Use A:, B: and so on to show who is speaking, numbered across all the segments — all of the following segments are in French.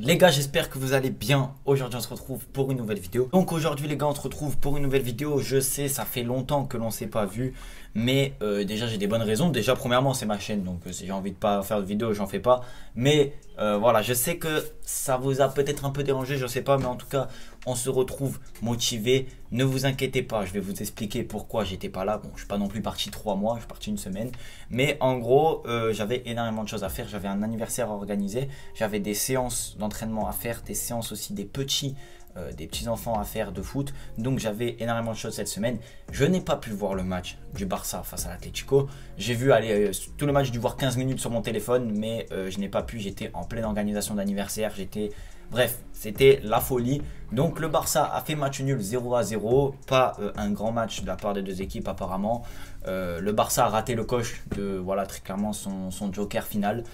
A: Les gars, j'espère que vous allez bien. Aujourd'hui on se retrouve pour une nouvelle vidéo. Donc aujourd'hui les gars, on se retrouve pour une nouvelle vidéo. Je sais, ça fait longtemps que l'on s'est pas vu, mais déjà j'ai des bonnes raisons. Déjà premièrement c'est ma chaîne, donc si j'ai envie de pas faire de vidéo, j'en fais pas. Mais voilà, je sais que ça vous a peut-être un peu dérangé, je sais pas, mais en tout cas on se retrouve motivé. Ne vous inquiétez pas, je vais vous expliquer pourquoi j'étais pas là. Bon, je suis pas non plus parti 3 mois, je suis parti une semaine, mais en gros j'avais énormément de choses à faire. J'avais un anniversaire à organiser, j'avais des séances d'entraînement à faire, des séances aussi des petits enfants à faire de foot. Donc j'avais énormément de choses cette semaine. Je n'ai pas pu voir le match du Barça face à l'Atlético. J'ai vu tout le match, j'ai dû voir 15 minutes sur mon téléphone, mais je n'ai pas pu. J'étais en pleine organisation d'anniversaire. Bref, c'était la folie. Donc le Barça a fait match nul 0-0. Pas un grand match de la part des deux équipes apparemment. Le Barça a raté le coche de, voilà, très clairement son joker final.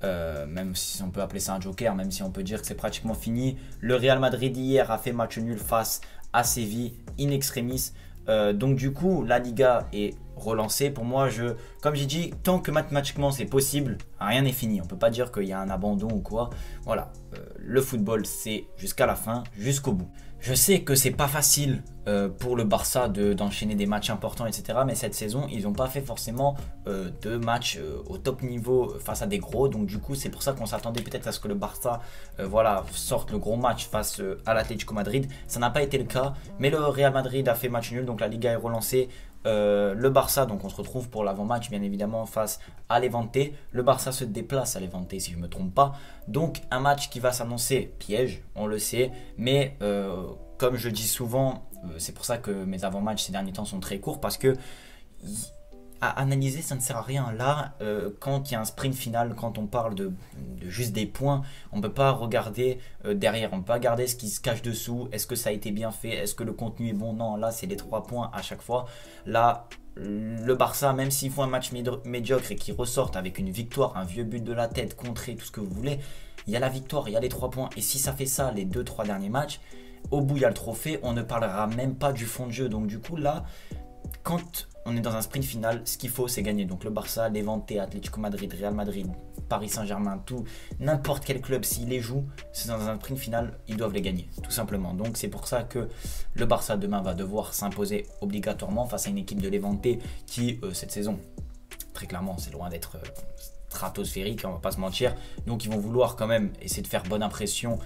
A: Même si on peut appeler ça un joker, même si on peut dire que c'est pratiquement fini. Le Real Madrid hier a fait match nul face à Séville in extremis. Donc du coup la Liga est relancée. Pour moi, comme j'ai dit, tant que mathématiquement c'est possible, rien n'est fini. On peut pas dire qu'il y a un abandon ou quoi. Voilà, le football c'est jusqu'à la fin, jusqu'au bout. Je sais que c'est pas facile pour le Barça d'enchaîner des matchs importants, etc. Mais cette saison, ils n'ont pas fait forcément de matchs au top niveau face à des gros. Donc du coup, c'est pour ça qu'on s'attendait peut-être à ce que le Barça voilà, sorte le gros match face à l'Atlético Madrid. Ça n'a pas été le cas. Mais le Real Madrid a fait match nul, donc la Liga est relancée. Le Barça, donc on se retrouve pour l'avant-match bien évidemment face à Levante. Le Barça se déplace à Levante si je ne me trompe pas. Donc un match qui va s'annoncer piège, on le sait. Mais comme je dis souvent, c'est pour ça que mes avant-matchs ces derniers temps sont très courts. Parce que à analyser ça ne sert à rien. Là quand il y a un sprint final, quand on parle de juste des points, on ne peut pas regarder derrière, on ne peut pas regarder ce qui se cache dessous. Est-ce que ça a été bien fait, est-ce que le contenu est bon? Non, là c'est les 3 points à chaque fois. Là le Barça, même s'ils font un match médiocre et qu'ils ressortent avec une victoire, un vieux but de la tête, contré, tout ce que vous voulez, il y a la victoire, il y a les 3 points. Et si ça fait ça les 2-3 derniers matchs, au bout il y a le trophée, on ne parlera même pas du fond de jeu. Donc du coup là, quand on est dans un sprint final, ce qu'il faut c'est gagner. Donc le Barça, Levante, Atlético Madrid, Real Madrid, Paris Saint-Germain, n'importe quel club, s'ils les jouent, c'est dans un sprint final, ils doivent les gagner, tout simplement. Donc c'est pour ça que le Barça demain va devoir s'imposer obligatoirement face à une équipe de Levante qui, cette saison, très clairement, c'est loin d'être stratosphérique, on va pas se mentir. Donc ils vont vouloir quand même essayer de faire bonne impression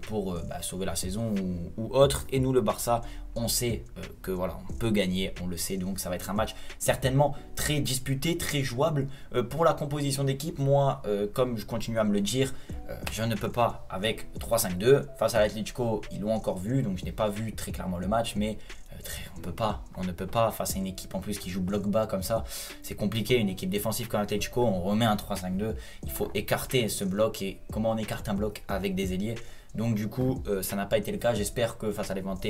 A: pour sauver la saison ou autre. Et nous le Barça, on sait que voilà, on peut gagner, on le sait. Donc ça va être un match certainement très disputé, très jouable. Pour la composition d'équipe, moi comme je continue à me le dire, je ne peux pas avec 3-5-2 face à l'Atlético. Ils l'ont encore vu, donc je n'ai pas vu très clairement le match, mais on ne peut pas face à une équipe en plus qui joue bloc bas comme ça. C'est compliqué, une équipe défensive comme l'Atlético. On remet un 3-5-2, il faut écarter ce bloc. Et comment on écarte un bloc avec des ailiers? Donc du coup ça n'a pas été le cas. J'espère que face à Levante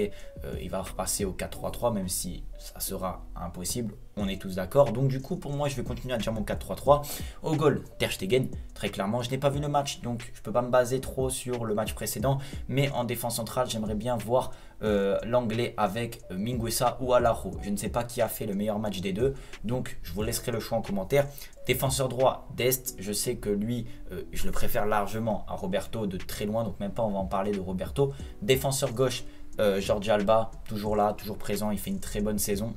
A: il va repasser au 4-3-3, même si ça sera impossible, on est tous d'accord. Donc du coup pour moi je vais continuer à dire mon 4-3-3. Au goal Ter Stegen, très clairement. Je n'ai pas vu le match, donc je peux pas me baser trop sur le match précédent. Mais en défense centrale j'aimerais bien voir l'anglais avec Mingueza ou Araujo. Je ne sais pas qui a fait le meilleur match des deux, donc je vous laisserai le choix en commentaire. Défenseur droit Dest, je sais que lui je le préfère largement à Roberto de très loin, donc même pas on va en parler de Roberto. Défenseur gauche Jordi Alba, toujours là, toujours présent, il fait une très bonne saison.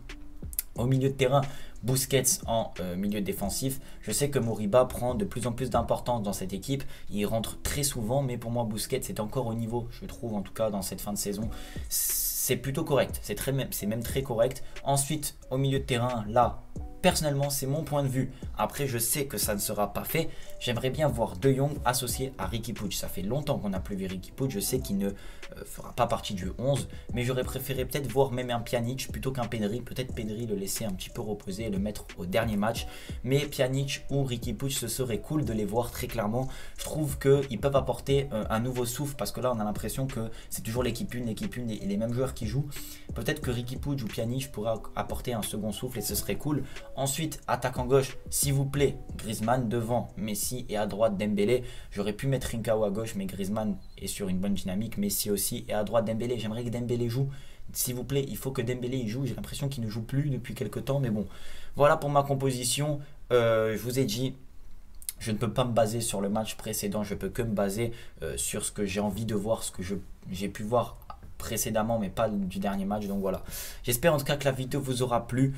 A: Au milieu de terrain, Busquets en milieu défensif. Je sais que Moriba prend de plus en plus d'importance dans cette équipe. Il rentre très souvent, mais pour moi, Busquets est encore au niveau, je trouve, en tout cas dans cette fin de saison. C'est plutôt correct, c'est même très correct. Ensuite, au milieu de terrain, là, personnellement, c'est mon point de vue. Après, je sais que ça ne sera pas fait. J'aimerais bien voir De Jong associé à Riqui Puig. Ça fait longtemps qu'on n'a plus vu Riqui Puig. Je sais qu'il ne fera pas partie du 11. Mais j'aurais préféré peut-être voir même un Pjanic plutôt qu'un Pedri. Peut-être Pedri le laisser un petit peu reposer et le mettre au dernier match. Mais Pjanic ou Riqui Puig, ce serait cool de les voir très clairement. Je trouve qu'ils peuvent apporter un nouveau souffle. Parce que là, on a l'impression que c'est toujours l'équipe 1 et les mêmes joueurs qui jouent. Peut-être que Riqui Puig ou Pjanic pourraient apporter un second souffle et ce serait cool. Ensuite, attaquant gauche, s'il vous plaît, Griezmann devant Messi et à droite Dembélé. J'aurais pu mettre Trincao à gauche, mais Griezmann est sur une bonne dynamique. Messi aussi et à droite Dembélé. J'aimerais que Dembélé joue. S'il vous plaît, il faut que Dembélé y joue. J'ai l'impression qu'il ne joue plus depuis quelques temps, mais bon. Voilà pour ma composition. Je vous ai dit, je ne peux pas me baser sur le match précédent, je peux que me baser sur ce que j'ai envie de voir, ce que j'ai pu voir précédemment, mais pas du dernier match. Donc voilà, j'espère en tout cas que la vidéo vous aura plu.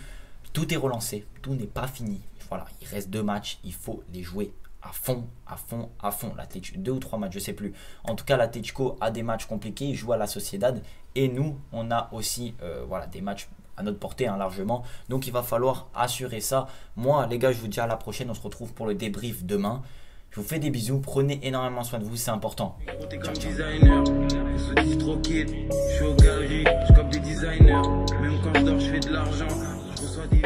A: Tout est relancé, tout n'est pas fini. Voilà, il reste 2 matchs, il faut les jouer à fond, à fond, à fond. 2 ou 3 matchs, je sais plus. En tout cas, l'Atlético a des matchs compliqués, il joue à la Sociedad. Et nous, on a aussi voilà, des matchs à notre portée largement. Donc il va falloir assurer ça. Moi, les gars, je vous dis à la prochaine. On se retrouve pour le débrief demain. Je vous fais des bisous. Prenez énormément soin de vous, c'est important.
B: T'es comme designer, je dis trop kid, je suis au galerie, je comme des designers. Même quand je dors, je fais de l'argent, je reçois des